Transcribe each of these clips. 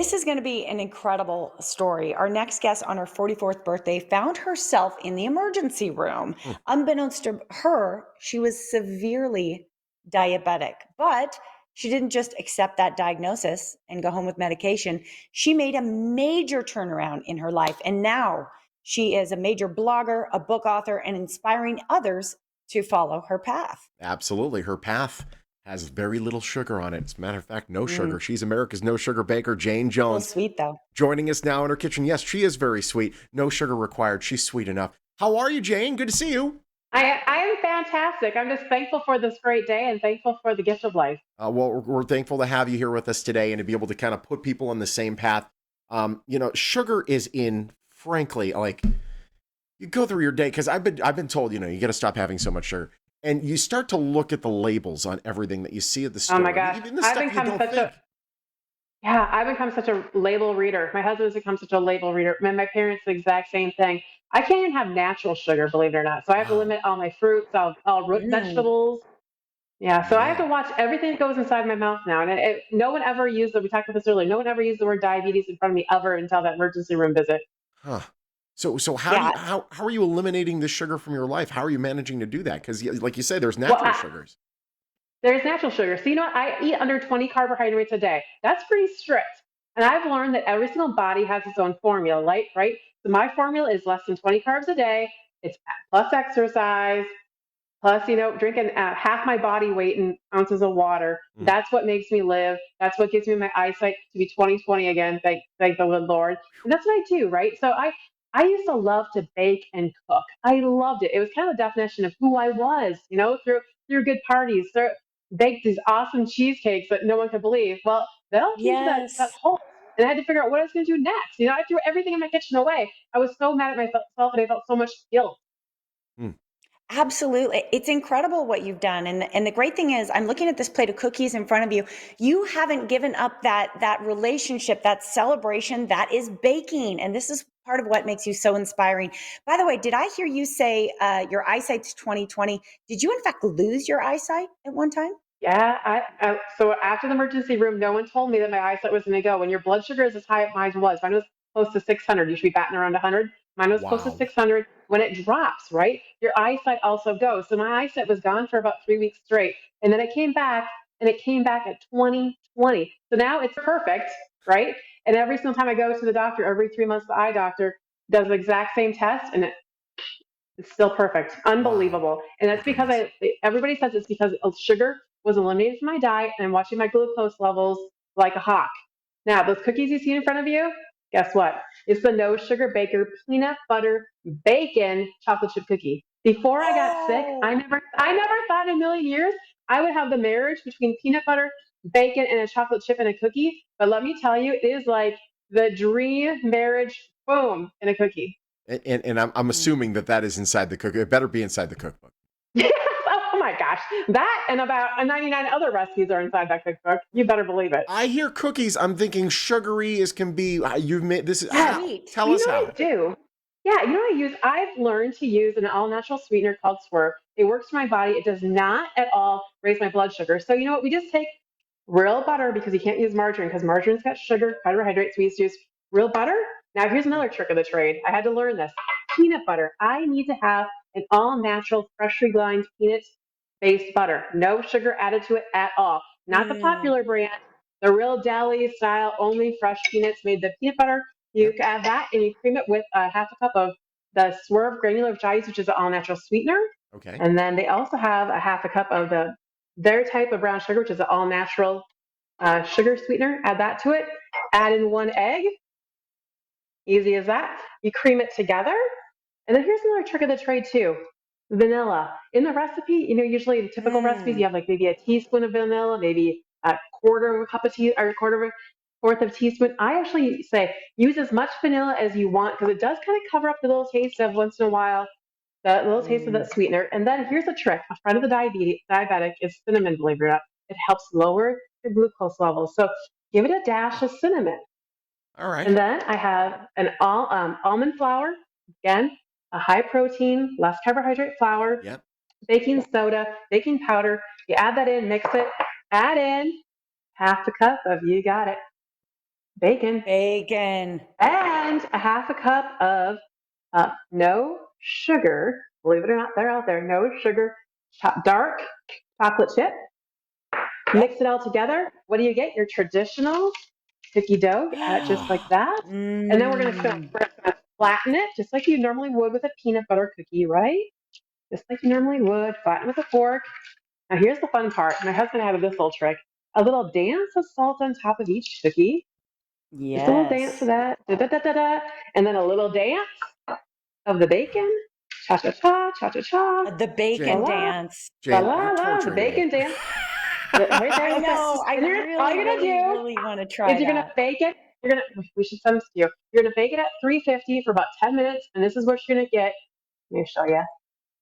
This is going to be an incredible story. Our next guest on her 44th birthday found herself in the emergency room. Hmm. Unbeknownst to her, she was severely diabetic, but she didn't just accept that diagnosis and go home with medication. She made a major turnaround in her life. And now she is a major blogger, a book author, and inspiring others to follow her path. Absolutely. Her path has very little sugar on it. As a matter of fact, no Mm, sugar. She's America's no sugar baker, Jane so Jones, sweet, though. joining us now in her kitchen. Yes, she is very sweet. No sugar required. She's sweet enough. How are you, Jane? Good to see you. I am fantastic. I'm just thankful for this great day and thankful for the gift of life. Well, we're thankful to have you here with us today and to be able to kind of put people on the same path. Sugar is in, frankly, like you go through your day because I've been told, you got to stop having so much sugar, and you start to look at the labels on everything that you see at the Oh my store, gosh. even the I've stuff you become don't such think. a yeah, I've become such a label reader. My husband has become such a label reader. My parents the exact same thing. I can't even have natural sugar, believe it or not. So I have to Wow, limit all my fruits, all root Mm. vegetables. Yeah, so I have to man. watch everything that goes inside my mouth now. And no one ever used we talked about this earlier. No one ever used the word diabetes in front of me ever until that emergency room visit. Huh. So how do you Yeah. how are you eliminating the sugar from your life? How are you managing to do that? Because like you say, there's Well, natural sugars. there's natural sugar. So you know what? I eat under 20 carbohydrates a day. That's pretty strict. And I've learned that every single body has its own formula, right? So my formula is less than 20 carbs a day. It's plus exercise, plus, drinking half my body weight in ounces of water. Mm. That's what makes me live. That's what gives me my eyesight to be 20/20 again. Thank the good Lord. And that's what I do, right? So I used to love to bake and cook. I loved it. It was kind of a definition of who I was, through good parties, baked these awesome cheesecakes that no one could believe. Well, that all came to that Yes. halt. And I had to figure out what I was going to do next. I threw everything in my kitchen away. I was so mad at myself and I felt so much guilt. Mm. Absolutely. It's incredible what you've done. And the great thing is I'm looking at this plate of cookies in front of you. You haven't given up that relationship, that celebration that is baking. And this is part of what makes you so inspiring. By the way, did I hear you say your eyesight's 20/20? Did you in fact lose your eyesight at one time? Yeah, so after the emergency room, no one told me that my eyesight was going to go. When your blood sugar is as high as mine was close to 600. You should be batting around 100. Mine was close to Wow. 600. When it drops, right, your eyesight also goes. So my eyesight was gone for about 3 weeks straight, and then it came back, and it came back at 20/20. So now it's perfect, right? And every single time I go to the doctor, every 3 months, the eye doctor does the exact same test, and it's still perfect. Wow. Unbelievable. And My that's because goodness. everybody says it's because sugar was eliminated from my diet and I'm watching my glucose levels like a hawk. Now, those cookies you see in front of you, guess what? It's the no sugar baker peanut butter bacon chocolate chip cookie. Before I got sick, I Oh, never thought in a million years I would have the marriage between peanut butter, bacon, and a chocolate chip and a cookie. But let me tell you, it is like the dream marriage, boom, in a cookie. And I'm assuming that is inside the cook. It better be inside the cookbook. Yes. Oh my gosh. That and about 99 other recipes are inside that cookbook. You better believe it. I hear cookies. I'm thinking sugary as can be. You've made this. Is Yes. how? sweet. Tell You us know what I how. do? Yeah, you know what I use? I've learned to use an all natural sweetener called Swerve. It works for my body. It does not at all raise my blood sugar. So, you know what? We just take real butter because you can't use margarine because margarine's got sugar, carbohydrates. We used to use real butter. Now, here's another trick of the trade. I had to learn this peanut butter. I need to have an all natural, freshly ground peanut based butter. No sugar added to it at all. Not the Mm. popular brand, the real deli style, only fresh peanuts made the peanut butter. You Yep. can add that and you cream it with a half a cup of the Swerve granular which is an all natural sweetener. Okay. And then they also have a half a cup of their type of brown sugar, which is an all natural sugar sweetener. Add that to it. Add in one egg. Easy as that. You cream it together. And then here's another trick of the trade too. Vanilla. In the recipe, usually in typical recipes, Mm. you have like maybe a teaspoon of vanilla, maybe a quarter of a cup of tea or a quarter of a fourth of teaspoon. I actually say use as much vanilla as you want because it does kind of cover up the little taste of once in a while, the little taste of Mm. that sweetener. And then here's a trick. A friend of the diabetic is cinnamon, believe it or not. It helps lower the glucose levels. So give it a dash of cinnamon. All right. And then I have an almond flour, again, a high protein, less carbohydrate flour, Yep. baking soda, baking powder. You add that in, mix it, add in half a cup of, you got it, bacon, Bacon. and a half a cup of no sugar. Believe it or not, they're out there. No sugar, dark chocolate chip. Mix it all together. What do you get? Your traditional cookie dough. Add it just like that. And then we're gonna flatten it just like you normally would with a peanut butter cookie, right? Just like you normally would. Flatten with a fork. Now here's the fun part. My husband had this little trick. A little dance of salt on top of each cookie. Just a little dance of that. Da, da, da, da, da. And then a little dance of the bacon. Cha cha cha, cha cha cha. The bacon Jane. dance. Jane, La, you're la, the torturing me. bacon dance. Right there I with know. I and all you're gonna do really want to try is you're gonna that. bake it. You're gonna. We should send this to you. You're gonna bake it at 350 for about 10 minutes, and this is what you're gonna get. Let me show you.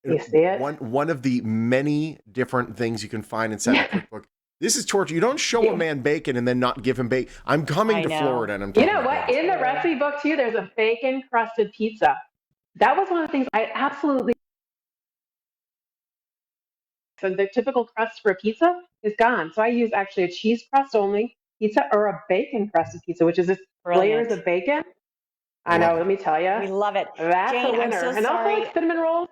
You see it? One of the many different things you can find inside the cookbook. This is torture. You don't show a man bacon and then not give him bacon. I'm coming I to know. Florida and I'm You talking know about what? In the recipe book too, there's a bacon crusted pizza. That was one of the things I absolutely. So the typical crust for a pizza is gone. So I use actually a cheese crust only pizza or a bacon crusted pizza, which is just layers Brilliant. of bacon. I I know. love it. Let me tell We you, love it. that's Jane, a I'm winner. so And also sorry. like cinnamon rolls.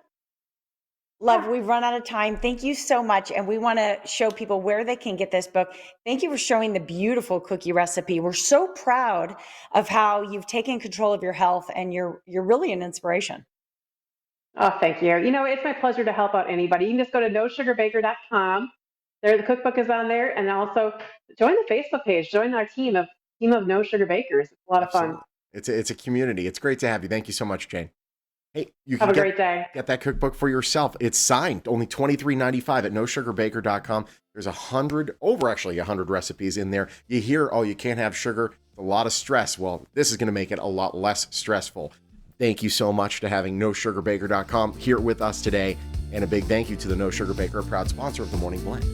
Love, we've run out of time. Thank you so much. And we want to show people where they can get this book. Thank you for showing the beautiful cookie recipe. We're so proud of how you've taken control of your health, and you're really an inspiration. Oh, thank you. You know, it's my pleasure to help out anybody. You can just go to nossugarbaker.com. There, the cookbook is on there, and also join the Facebook page. Join our team of No Sugar Bakers. It's a lot of fun. Absolutely. It's a community. It's great to have you. Thank you so much, Jane. Hey, you Have can a great day. get that cookbook for yourself. It's signed, only $23.95 at nossugarbaker.com. There's 100 recipes in there. You hear, oh, you can't have sugar. A lot of stress. Well, this is going to make it a lot less stressful. Thank you so much to having nossugarbaker.com here with us today. And a big thank you to the No Sugar Baker, a proud sponsor of the Morning Blend.